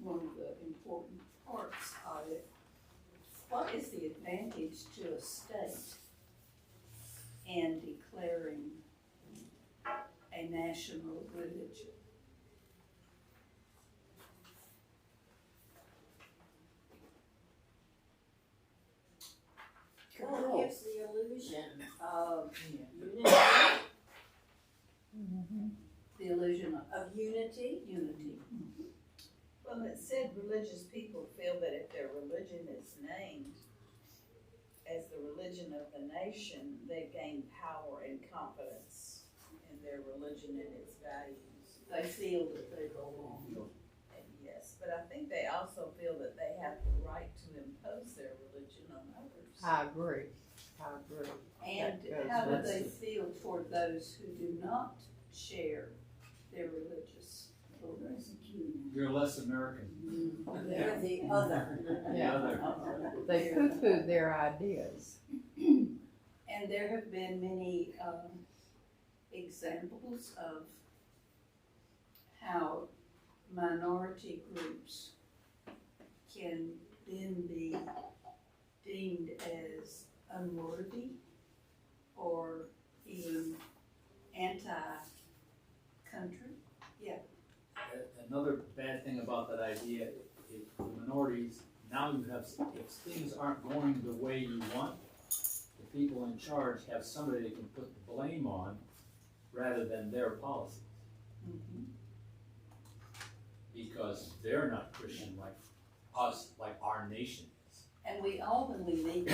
one of the important parts of it. What is the advantage to a state in declaring a national religion? Well, it gives the illusion of unity. The illusion Of unity. unity. Well, it said religious people feel that if their religion is named as the religion of the nation, they gain power and confidence in their religion and its values. They feel that they belong. And yes, but I think they also feel that they have the right to impose their religion on others. I agree. And how do they feel toward those who do not share their religious beliefs? You're less American. They're the other. The other. They poo-poo their ideas. And there have been many examples of how minority groups can then be deemed as unworthy or even anti-country. Another bad thing about that idea, if the minorities, now you have, if things aren't going the way you want, the people in charge have somebody they can put the blame on rather than their policies. Mm-hmm. Because they're not Christian like us, like our nation is. And we ultimately need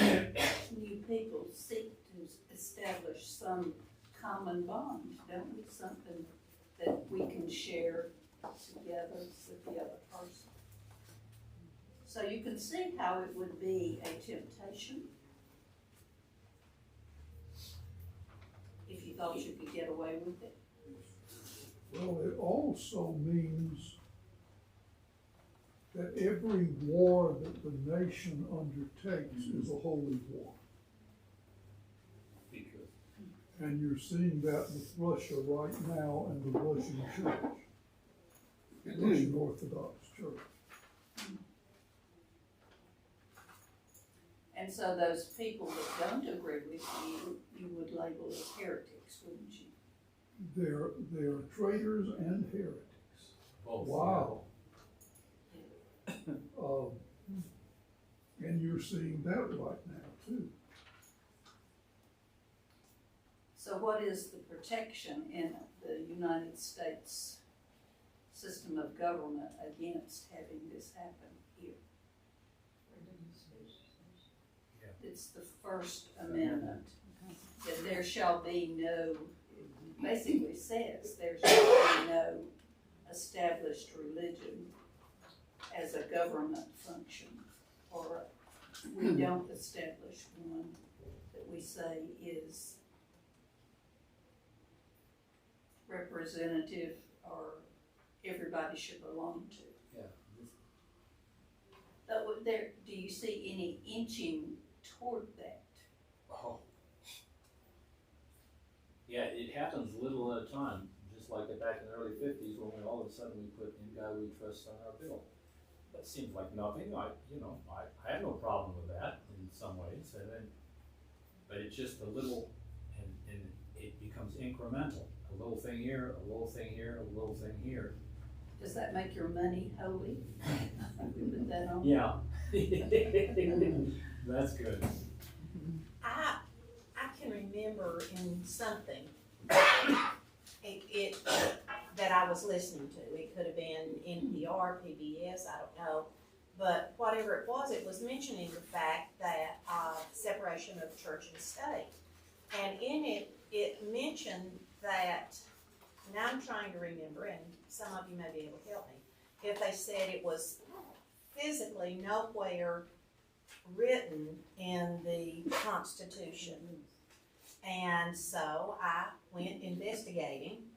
new people seek to establish some common bond, don't we? Something that we can share together with the other person. So you can see how it would be a temptation if you thought you could get away with it. Well, it also means that every war that the nation undertakes is a holy war. Because And you're seeing that with Russia right now and the Russian church, Russian Orthodox Church. And so those people that don't agree with you, you would label as heretics, wouldn't you? They're traitors and heretics. both. Wow. And you're seeing that right now too. So what is the protection in the United States system of government against having this happen here? It's the First Amendment, that there shall be no, basically says, there shall be no established religion as a government function, or we don't establish one that we say is representative or everybody should belong to. Yeah. But there, do you see any inching toward that? Oh. Yeah, it happens little at a time, just like back in the early 50s when all of a sudden we put "In God We Trust" on our bill. That seems like nothing. I have no problem with that in some ways, but it's just a little, and it becomes incremental. A little thing here, a little thing here, a little thing here. Does that make your money holy? We put that on? Yeah. That's good. I can remember in something it that I was listening to. It could have been NPR, PBS, I don't know. But whatever it was mentioning the fact that separation of church and state. And in it mentioned that, now I'm trying to remember, and some of you may be able to help me, if they said it was physically nowhere written in the Constitution. And so I went investigating,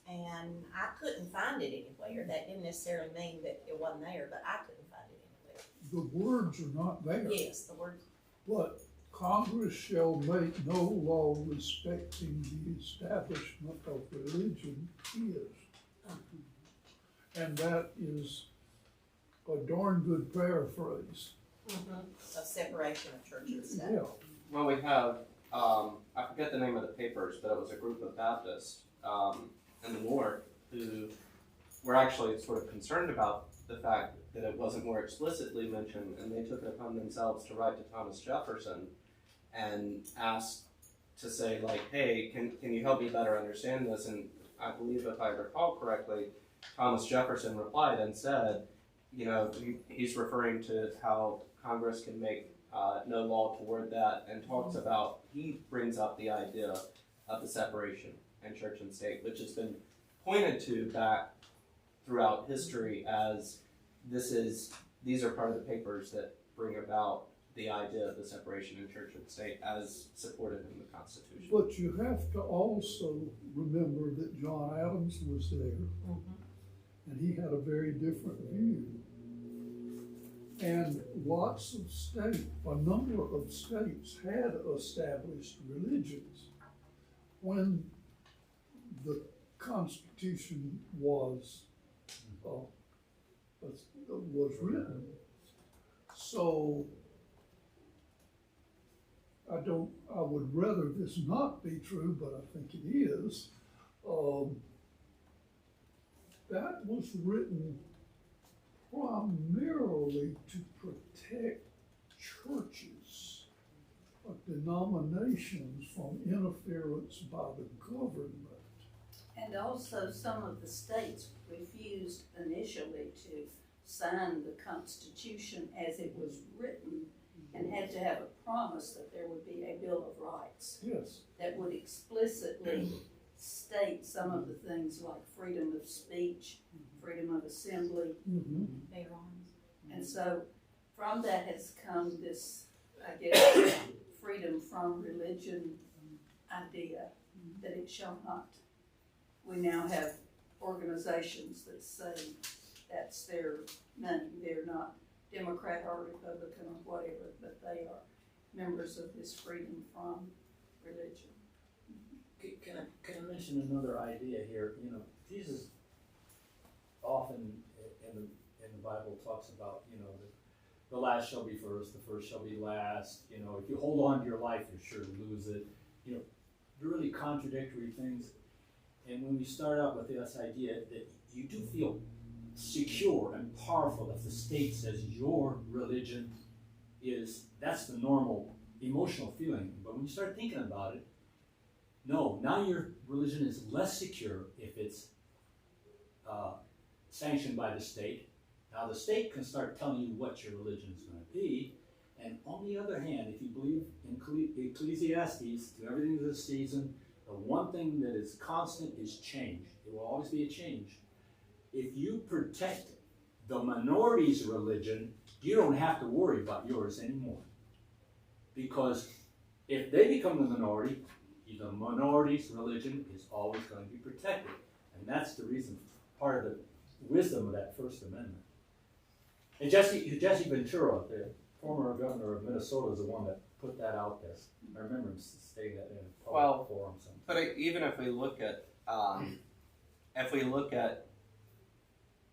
and I couldn't find it anywhere. That didn't necessarily mean that it wasn't there, but I couldn't find it anywhere. The words are not there. Yes, the word. But Congress shall make no law respecting the establishment of religion is. And that is a darn good paraphrase. Of separation of church and state. Yeah, Well, we have, I forget the name of the papers, but it was a group of Baptists in the North who were actually sort of concerned about the fact that it wasn't more explicitly mentioned, and they took it upon themselves to write to Thomas Jefferson and asked to say, like, hey, can you help me better understand this? And I believe, if I recall correctly, Thomas Jefferson replied and said, you know, he's referring to how Congress can make no law toward that, and talks about, he brings up the idea of the separation in church and state, which has been pointed to back throughout history as these are part of the papers that bring about the idea of the separation in church and state as supported in the Constitution. but you have to also remember that John Adams was there, and he had a very different view. And lots of states, a number of states had established religions when the Constitution was written. So I would rather this not be true, but I think it is. That was written primarily to protect churches, denominations, from interference by the government. And also, some of the states refused initially to sign the Constitution as it was written, and had to have a promise that there would be a Bill of Rights Yes. that would explicitly state some of the things like freedom of speech, freedom of assembly. Bear arms. And so from that has come this, I guess, freedom from religion idea, that it shall not. We now have organizations that say that's their money. They're not Democrat or Republican or whatever, but they are members of this freedom from religion. Can I mention another idea here? You know, Jesus often in the Bible talks about, you know, the last shall be first, the first shall be last. You know, if you hold on to your life, you're sure to lose it. You know, really contradictory things. And when we start out with this idea that you do feel secure and powerful if the state says your religion is, that's the normal emotional feeling. But when you start thinking about it, no, now your religion is less secure if it's sanctioned by the state. Now the state can start telling you what your religion is going to be. And on the other hand, if you believe in Ecclesiastes, to everything to the season, the one thing that is constant is change. It will always be a change. If you protect the minority's religion, you don't have to worry about yours anymore. Because if they become the minority, the minority's religion is always going to be protected. And that's the reason, part of the wisdom of that First Amendment. And Jesse Ventura, the former governor of Minnesota, is the one that put that out there. I remember him saying that in a public forum. But even if we look at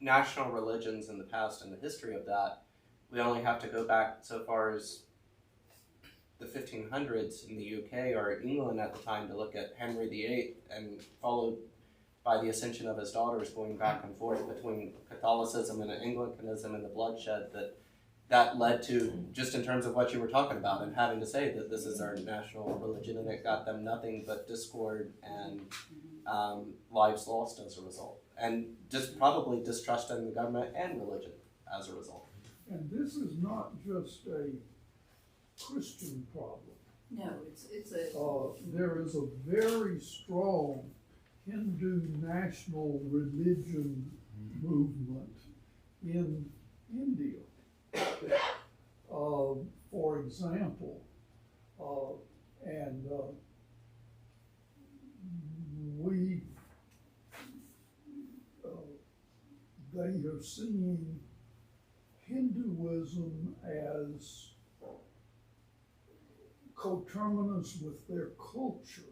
national religions in the past and the history of that, we only have to go back so far as the 1500s in the UK or England at the time to look at Henry VIII, and followed by the ascension of his daughters, going back and forth between Catholicism and Anglicanism and the bloodshed that led to, just in terms of what you were talking about, and having to say that this is our national religion, and it got them nothing but discord and lives lost as a result. And just probably distrust in the government and religion as a result. And this is not just a Christian problem. No, it's a There is a very strong Hindu national religion movement in India. For example, they are seeing Hinduism as coterminous with their culture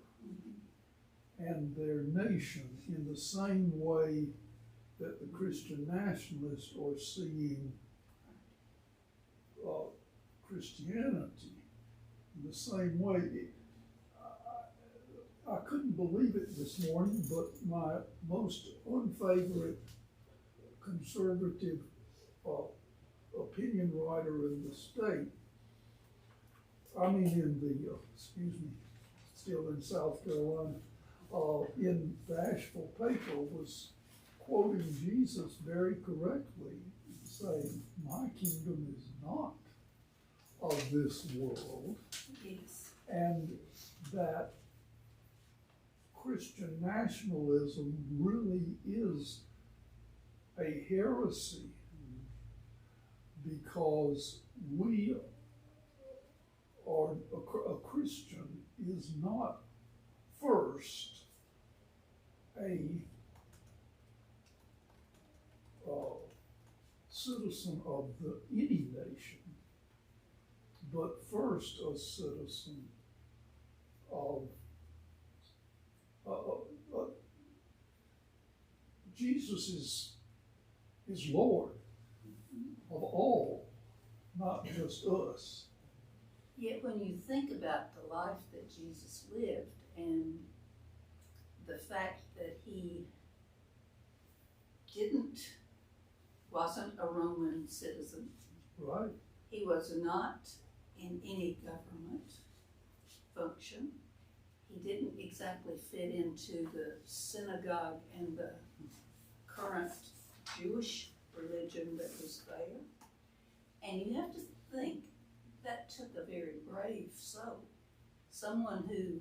and their nation, in the same way that the Christian nationalists are seeing Christianity in the same way. I couldn't believe it this morning, but my most unfavorite conservative opinion writer in the state, still in South Carolina, in the Asheville paper was quoting Jesus very correctly, saying, "My kingdom is not of this world," Yes. and that Christian nationalism really is a heresy, because we are, a Christian is not first a citizen of any nation, but first a citizen of Jesus is Lord of all, not just us. Yet when you think about the life that Jesus lived and the fact that he wasn't a Roman citizen, Right. he was not in any government function, he didn't exactly fit into the synagogue and the current Jewish religion that was there. And you have to think, that took a very brave soul, someone who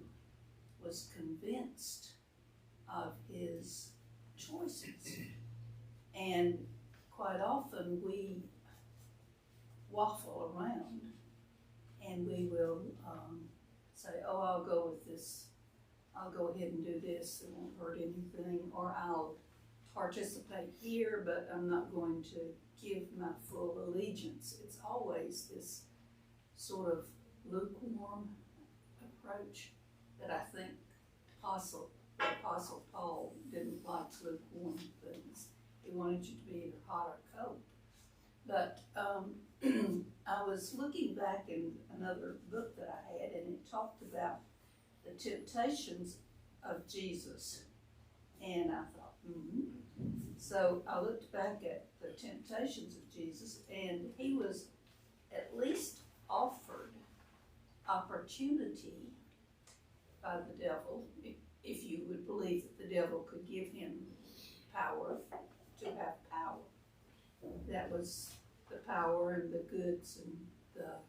was convinced of his choices. And quite often we waffle around and we will say, "Oh, I'll go with this, I'll go ahead and do this, it won't hurt anything," or "I'll participate here, but I'm not going to give my full allegiance." It's always this sort of lukewarm approach that I think the Apostle Paul didn't like lukewarm things. He wanted you to be either hot or cold. But I was looking back in another book that I had, and it talked about the temptations of Jesus. And I thought, So I looked back at the temptations of Jesus, and he was at least offered opportunity by the devil, if you would believe that the devil could give him power to have power. That was the power and the goods and there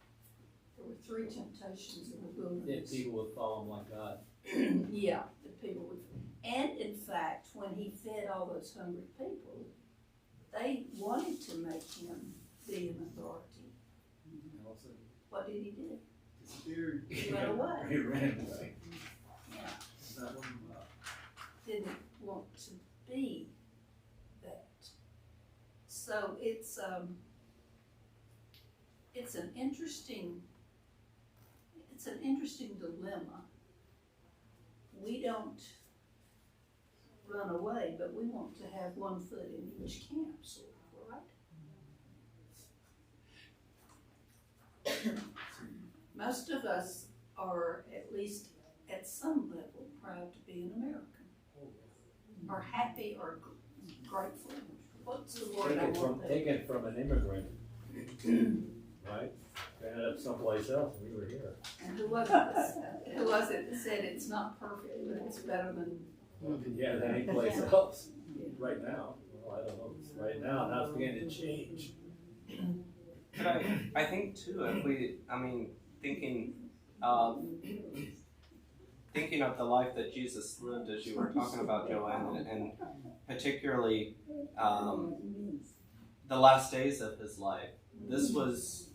were 3 temptations in the wilderness. That people would follow him like God. Yeah, that people would. And in fact, when he fed all those hungry people, they wanted to make him be an authority. What did he do? Disappeared. He went away. He ran away. Yeah. That one, Didn't want to be that. So it's an interesting dilemma. We don't run away, but we want to have one foot in each camp, sort of, right? Most of us are, at least at some level, proud to be an American, or happy, or grateful. What's the word I want there? Taken from an immigrant, right? They ended up someplace else, and we were here. And who was it that said it's not perfect, but it's better than? Yeah, than any place else. Right now, well, I don't know. It's right now, it's beginning to change. But I think too, thinking of the life that Jesus lived, as you were talking about, Jo Ann, and particularly the last days of his life. This was,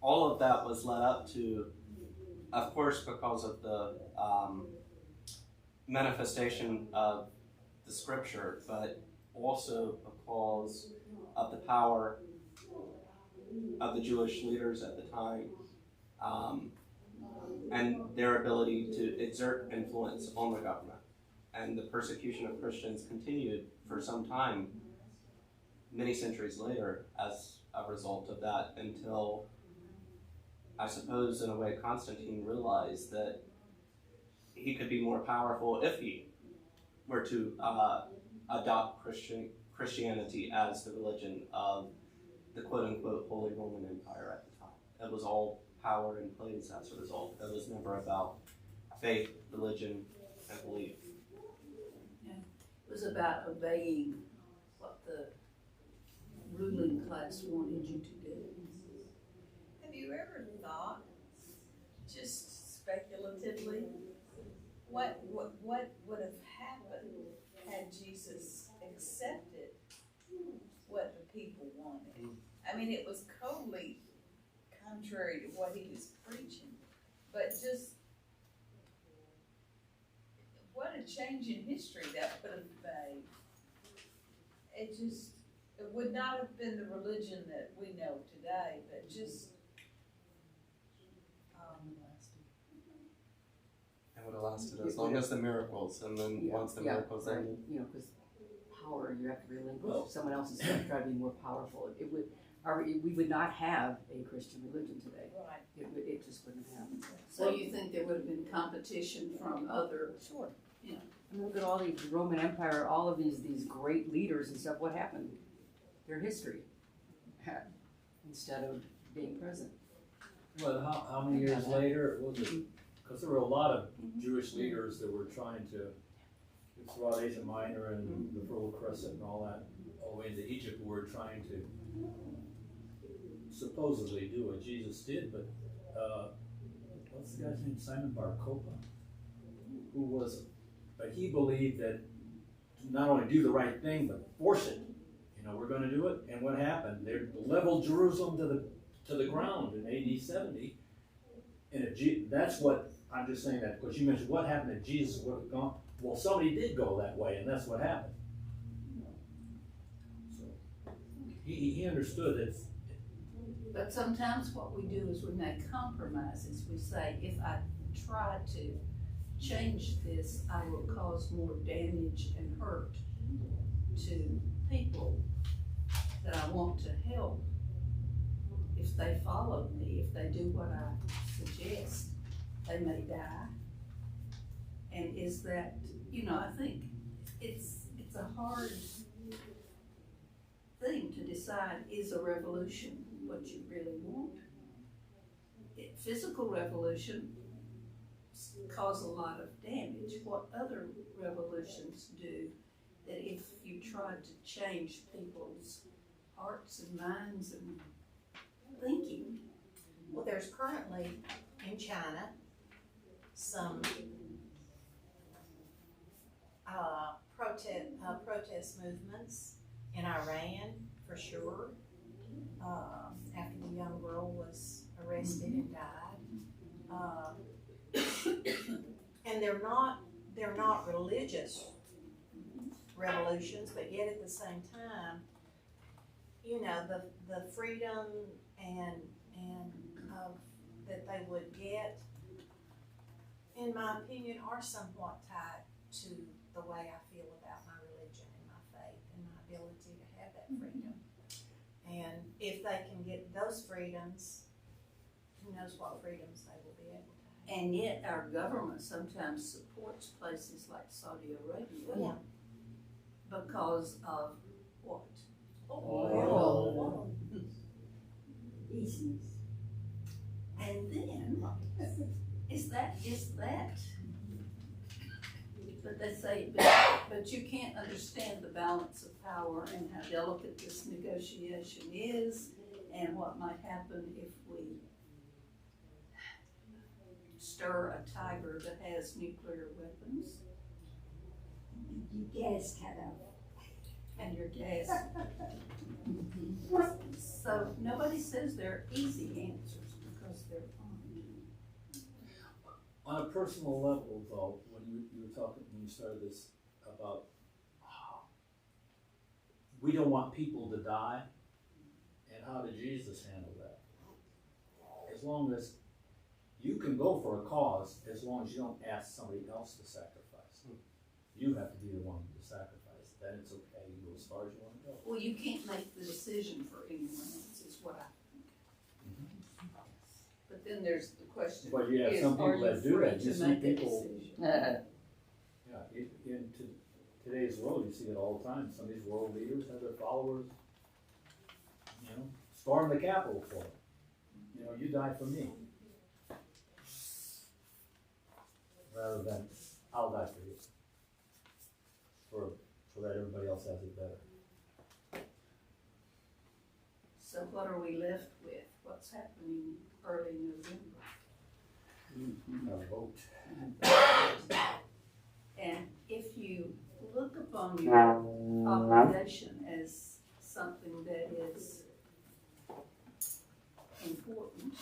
all of that was led up to, of course, because of the manifestation of the scripture, but also because of the power of the Jewish leaders at the time, and their ability to exert influence on the government. And the persecution of Christians continued for some time, many centuries later, as a result of that until, I suppose, in a way, Constantine realized that he could be more powerful if he were to adopt Christianity as the religion of the quote-unquote Holy Roman Empire at the time. It was all power and place as a result. It was never about faith, religion, and belief. It was about obeying what the ruling class wanted you to do. Have you ever thought, just speculatively, what would have happened had Jesus accepted what the people wanted? I mean, it was totally contrary to what he was preaching, but just what a change in history that would have made. It would not have been the religion that we know today, but just It would have lasted as long as the miracles, and then once the miracles right. ended. You know, because power, you have to relinquish someone else's stuff, try to be more powerful. We would not have a Christian religion today. right. It just wouldn't happen. So you think there would have been competition from other, Sure. Yeah. I mean, look at all the Roman Empire, all of these great leaders and stuff. What happened? Their history, instead of being present. Well, how many years later was it? Because there were a lot of Jewish leaders that were trying to, throughout Asia Minor and the Fertile Crescent and all that, all the way into Egypt, were trying to supposedly do what Jesus did, but what's the guy's name? Simon Bar Kokhba, who was, but he believed that to not only do the right thing, but force it. You know, we're going to do it. And what happened? They leveled Jerusalem to the ground in AD 70. And that's what, I'm just saying that because you mentioned what happened if Jesus would have gone. Well, somebody did go that way, and that's what happened. So he understood it. but sometimes what we do is we make compromises. We say, if I try to change this, I will cause more damage and hurt to people that I want to help. If they follow me, if they do what I suggest, they may die. And is that, I think it's a hard thing to decide, is a revolution what you really want? Physical revolution cause a lot of damage. What other revolutions do that if you try to change people's hearts and minds and thinking? Well, there's currently in China some protest movements, in Iran for sure, after the young girl was arrested and died. And they're not religious revolutions, but yet at the same time, the freedom and that they would get, in my opinion, are somewhat tied to the way I feel about my religion and my faith and my ability to have that freedom. And if they can get those freedoms, who knows what freedoms they will be able to have. And yet our government sometimes supports places like Saudi Arabia because of what? Oil. Business. And then, is that, but they say, but you can't understand the balance of power and how delicate this negotiation is and what might happen if we stir a tiger that has nuclear weapons. Your gas cut out. And your gas. So nobody says they're easy answers because they're fun. On a personal level, though, when you were talking, when you started this about we don't want people to die, and how did Jesus handle that? As long as you can go for a cause, as long as you don't ask somebody else to sacrifice. You have to be the one to sacrifice. Then it's okay. You go as far as you want to go. Well, you can't make the decision for anyone else, is what I think. But then there's the question, But you have is, some are people you that do free that. You to see make a people, decision? yeah, in today's world, you see it all the time. Some of these world leaders have their followers, you know, storm the Capitol for it. You know, you die for me. Rather than, I'll die for you. So that everybody else has it better. So what are we left with? What's happening early November? A vote. And if you look upon your obligation as something that is important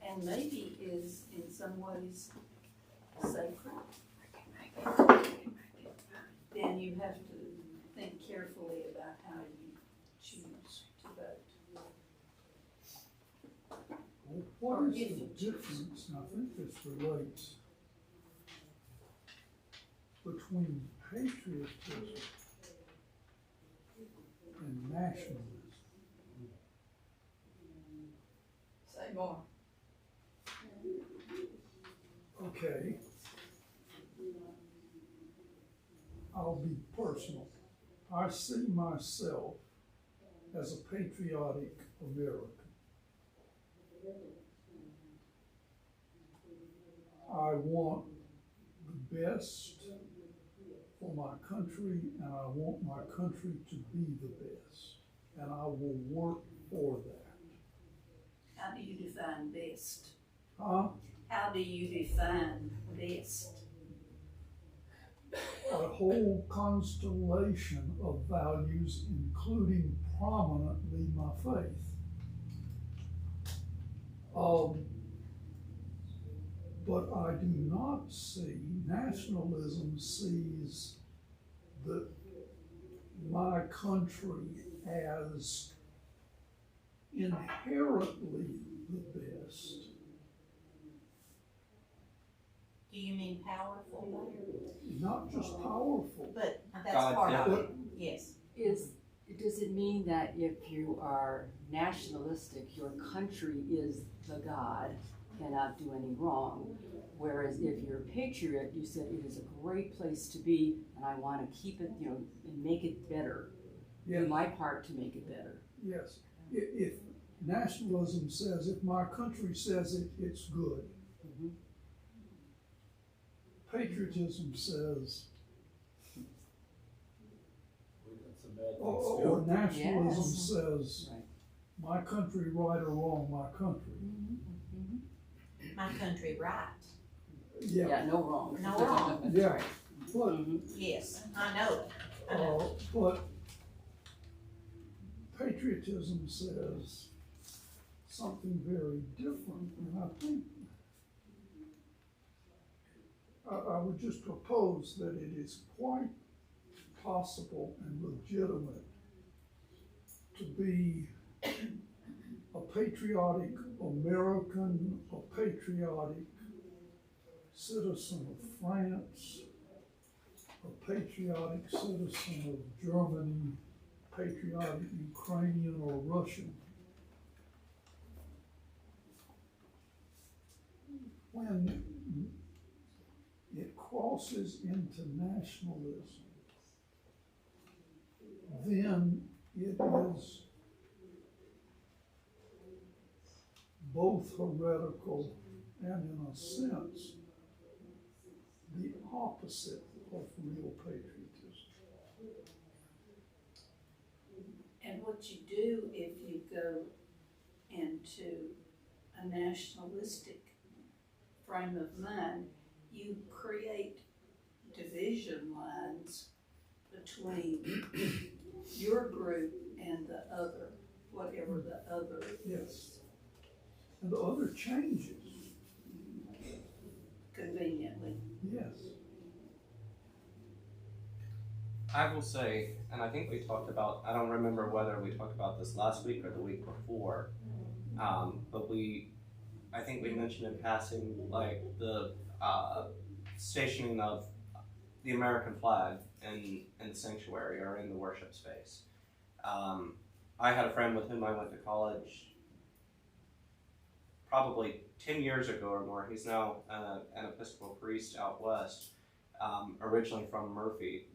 and maybe is in some ways sacred, then you have to think carefully about how you choose to vote. Well, what is the difference, and I think this relates, between patriotism and nationalism? Say more. Okay. I'll be personal. I see myself as a patriotic American. I want the best for my country, and I want my country to be the best, and I will work for that. How do you define best? Huh? How do you define best? A whole constellation of values, including prominently my faith. But I do not see, nationalism sees my country as inherently the best. Do you mean powerful there? Not just powerful. But that's God, part yeah. of it, yes. Does it mean that if you are nationalistic, your country is the God, cannot do any wrong? Whereas if you're a patriot, you said it is a great place to be, and I want to keep it, and make it better. Yes. Do my part to make it better. Yes. If nationalism says, if my country says it, it's good. Mm-hmm. Patriotism says, That's a bad thing. or nationalism Yes. says, Right. my country, right or wrong, my country. My country right. Yeah. Yeah, no wrong. No wrong. Yeah. But, Yes, I know it. I know. but patriotism says something very different, and I think I would just propose that it is quite possible and legitimate to be a patriotic American, a patriotic citizen of France, a patriotic citizen of Germany, patriotic Ukrainian or Russian. When it crosses into nationalism, then it is both heretical and, in a sense, the opposite of real patriotism. And what you do if you go into a nationalistic frame of mind, you create division lines between your group and the other, whatever the other Yes. is. And the other changes, Conveniently. yes. I will say, and I think we talked about, I don't remember whether we talked about this last week or the week before, but I think we mentioned in passing, like, the stationing of the American flag in the sanctuary or in the worship space. I had a friend with whom I went to college probably 10 years ago or more. He's now an Episcopal priest out west, originally from Murphy.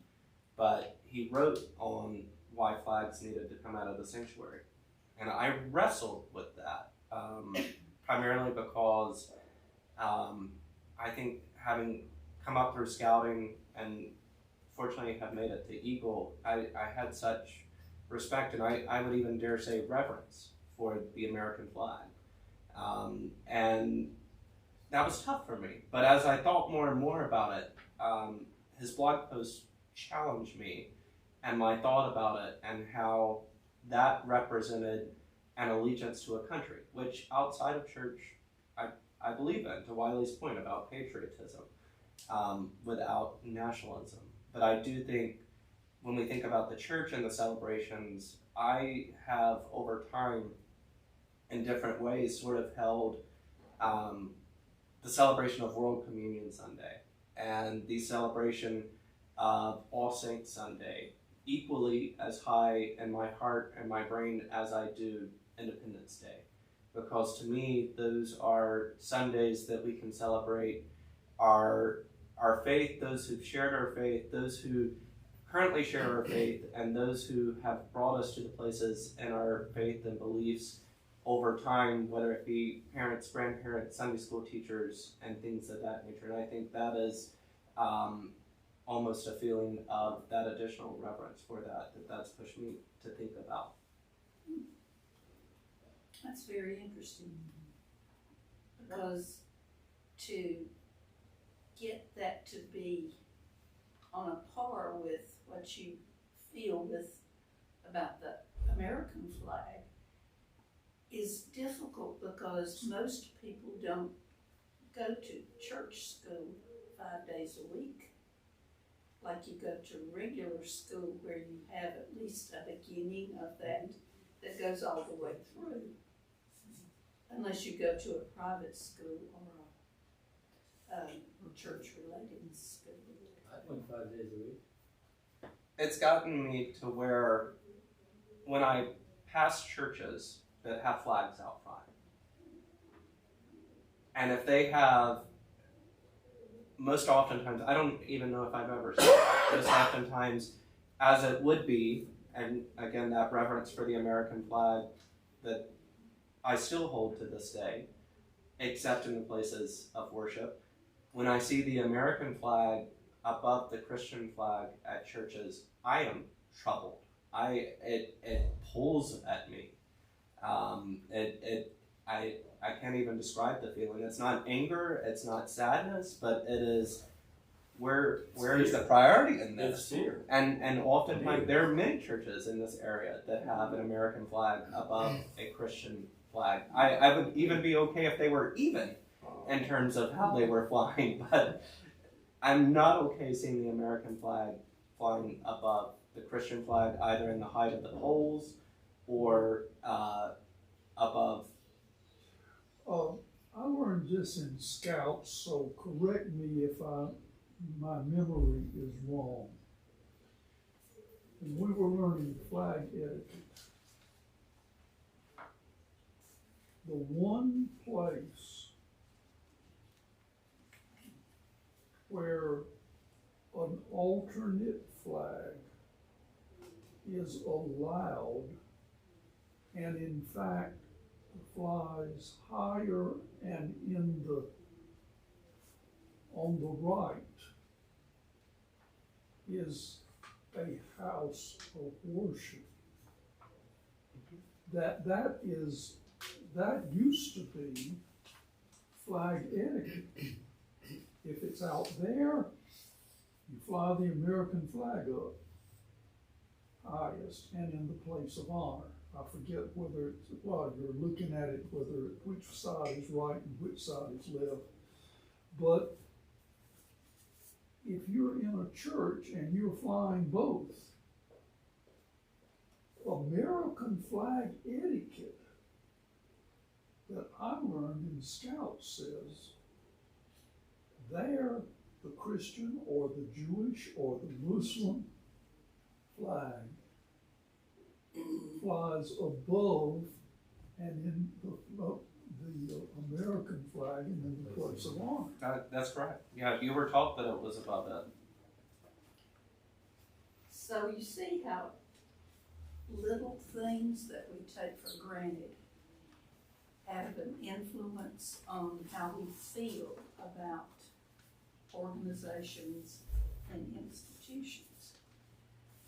But he wrote on why flags needed to come out of the sanctuary. And I wrestled with that, primarily because I think having come up through scouting and fortunately have made it to Eagle, I had such respect and I would even dare say reverence for the American flag. And that was tough for me. But as I thought more and more about it, his blog post challenged me and my thought about it and how that represented an allegiance to a country, which outside of church, I believe in, to Wiley's point about patriotism, without nationalism. But I do think when we think about the church and the celebrations, I have over time, in different ways, sort of held the celebration of World Communion Sunday and the celebration of All Saints Sunday equally as high in my heart and my brain as I do Independence Day. Because to me, those are Sundays that we can celebrate our faith, those who've shared our faith, those who currently share our faith, and those who have brought us to the places in our faith and beliefs over time, whether it be parents, grandparents, Sunday school teachers, and things of that nature. And I think that is almost a feeling of that additional reverence for that's pushed me to think about. That's very interesting. Because to get that to be on a par with what you feel with about the American flag is difficult because most people don't go to church school 5 days a week. Like you go to regular school where you have at least a beginning of that goes all the way through. Unless you go to a private school or a church-related school. I went 5 days a week. It's gotten me to where when I pass churches that have flags out front, and if they have, most oftentimes, I don't even know if I've ever seen it, most oftentimes, as it would be, and again, that reverence for the American flag that I still hold to this day, except in the places of worship. When I see the American flag above the Christian flag at churches, I am troubled. It pulls at me. I can't even describe the feeling. It's not anger, it's not sadness, but it is where is the priority in this? It's fear. And oftentimes there are many churches in this area that have an American flag above a Christian flag. I would even be okay if they were even in terms of how they were flying, but I'm not okay seeing the American flag flying above the Christian flag, either in the height of the poles or above. I learned this in Scouts, so correct me if my memory is wrong. When we were learning flag etiquette, the one place where an alternate flag is allowed, and in fact flies higher and on the right, is a house of worship. That used to be flag etiquette. If it's out there, you fly the American flag up highest and in the place of honor. I forget whether it's, well, you're looking at it, which side is right and which side is left. But if you're in a church and you're flying both, American flag etiquette that I learned in Scouts says there the Christian or the Jewish or the Muslim flag flies above and in the American flag and in the place of honor. That's correct. Yeah, you were taught that it was above it. So you see how little things that we take for granted have an influence on how we feel about organizations and institutions.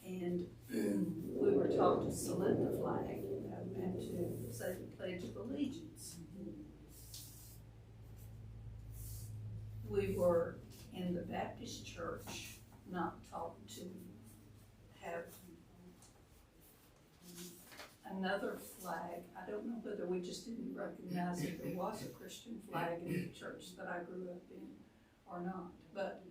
And we were taught to salute the flag and to say the Pledge of Allegiance. We were in the Baptist church not taught to have another flag. I don't know whether we just didn't recognize that there was a Christian flag in the church that I grew up in or not. But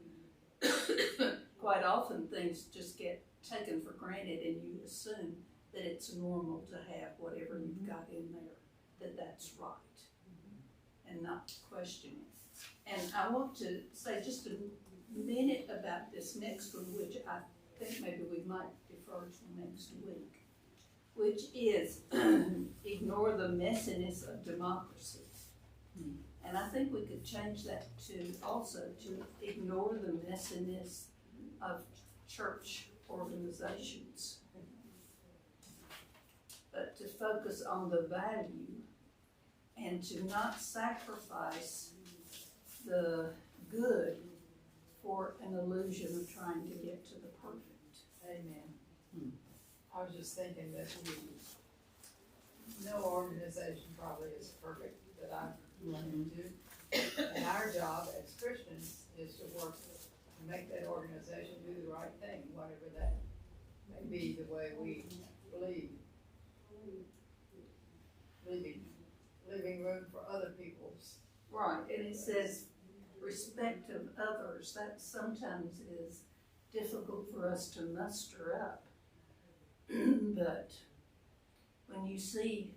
quite often things just get taken for granted and you assume that it's normal to have whatever you've got in there, that's right, and not question it. And I want to say just a minute about this next one, which I think maybe we might defer to next week, which is ignore the messiness of democracy. And I think we could change that to also to ignore the messiness of church organizations, but to focus on the value and to not sacrifice the good for an illusion of trying to get to the perfect. Amen. I was just thinking that no organization probably is perfect that I've run into. And our job as Christians is to work to make that organization do the right thing, whatever that may be, the way we believe. Leaving room for other people's. Right, and it says respect of others. That sometimes is difficult for us to muster up. But when you see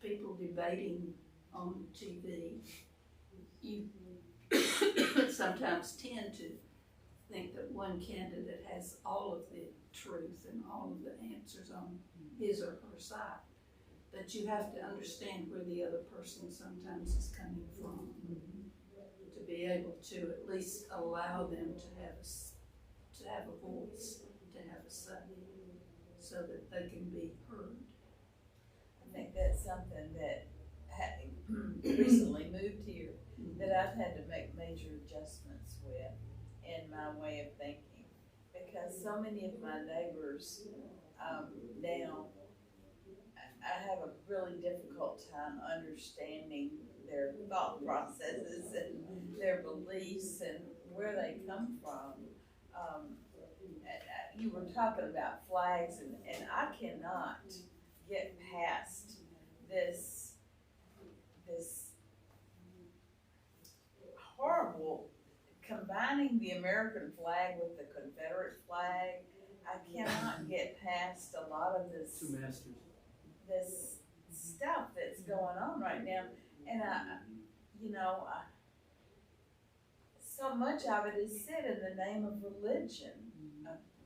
people debating on TV, you sometimes tend to think that one candidate has all of the truth and all of the answers on his or her side. But you have to understand where the other person sometimes is coming from to be able to at least allow them to have a voice, to have a say, so that they can be heard. I think that's something that having recently moved here, that I've had to make major adjustments with in my way of thinking, because so many of my neighbors now, I have a really difficult time understanding their thought processes and their beliefs and where they come from. You were talking about flags, and I cannot get past this horrible combining the American flag with the Confederate flag. I cannot get past a lot of this. Two masters. This stuff that's going on right now, and so much of it is said in the name of religion.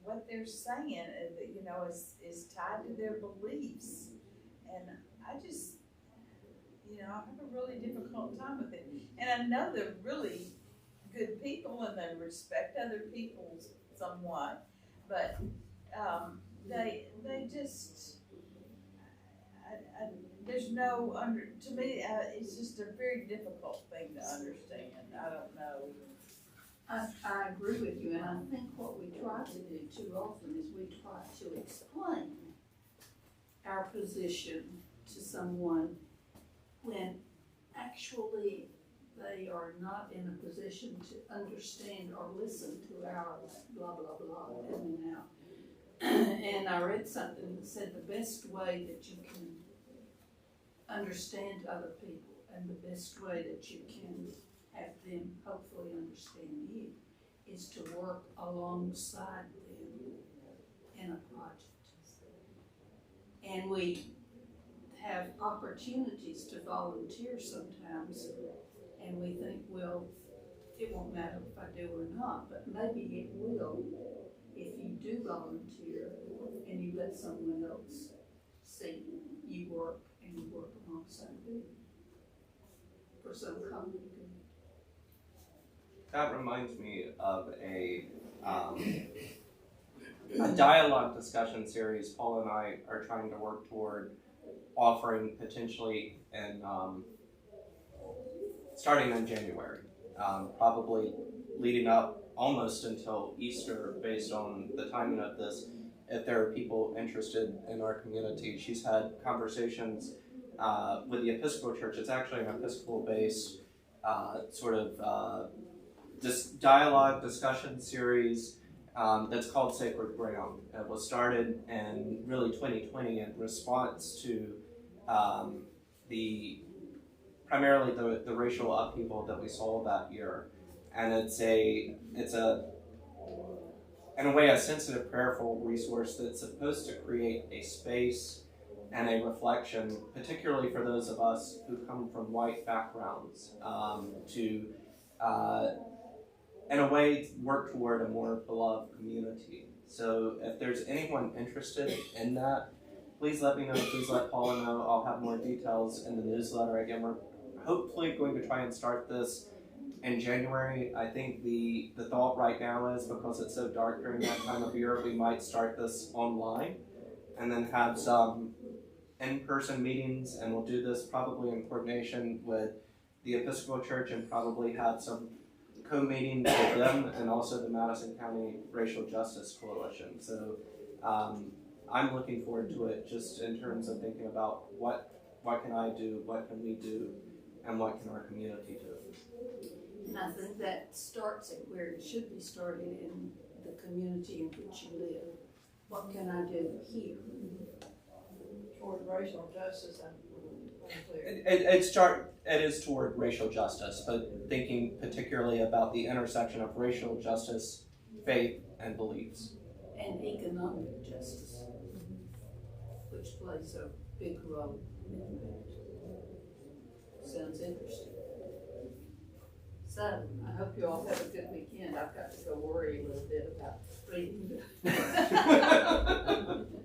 What they're saying, is tied to their beliefs, and I just, I have a really difficult time with it. And I know they're really good people and they respect other people somewhat, but they just. There's no to me, it's just a very difficult thing to understand. I don't know. I agree with you, and I think what we try to do too often is we try to explain our position to someone when actually they are not in a position to understand or listen to our blah, blah, blah, in and out. And I read something that said the best way that you can understand other people and the best way that you can have them hopefully understand you is to work alongside them in a project. And we have opportunities to volunteer sometimes, and we think, well, it won't matter if I do or not, but maybe it will if you do volunteer and you let someone else see you work and you work alongside them for some common good. That reminds me of a dialogue discussion series Paul and I are trying to work toward offering potentially in starting in January, probably leading up almost until Easter based on the timing of this. If there are people interested in our community, she's had conversations with the Episcopal Church. It's actually an Episcopal-based sort of dialogue discussion series that's called Sacred Ground. It was started in really 2020 in response to primarily the racial upheaval that we saw that year. And it's in a way a sensitive, prayerful resource that's supposed to create a space and a reflection, particularly for those of us who come from white backgrounds, to in a way work toward a more beloved community. So if there's anyone interested in that, please let me know, please let Paula know. I'll have more details in the newsletter. Again, we're hopefully going to try and start this in January. I think the thought right now is, because it's so dark during that time of year, we might start this online and then have some in-person meetings, and we'll do this probably in coordination with the Episcopal Church and probably have some co-meetings with them and also the Madison County Racial Justice Coalition. So I'm looking forward to it, just in terms of thinking about what can I do, what can we do, and what can our community do. And I think that starts at where it should be started, in the community in which you live. What can I do here? Toward racial justice, I'm unclear. It is toward racial justice, but thinking particularly about the intersection of racial justice, faith, and beliefs. And economic justice, which plays a big role in that. Sounds interesting. So, I hope you all have a good weekend. I've got to go worry a little bit about reading.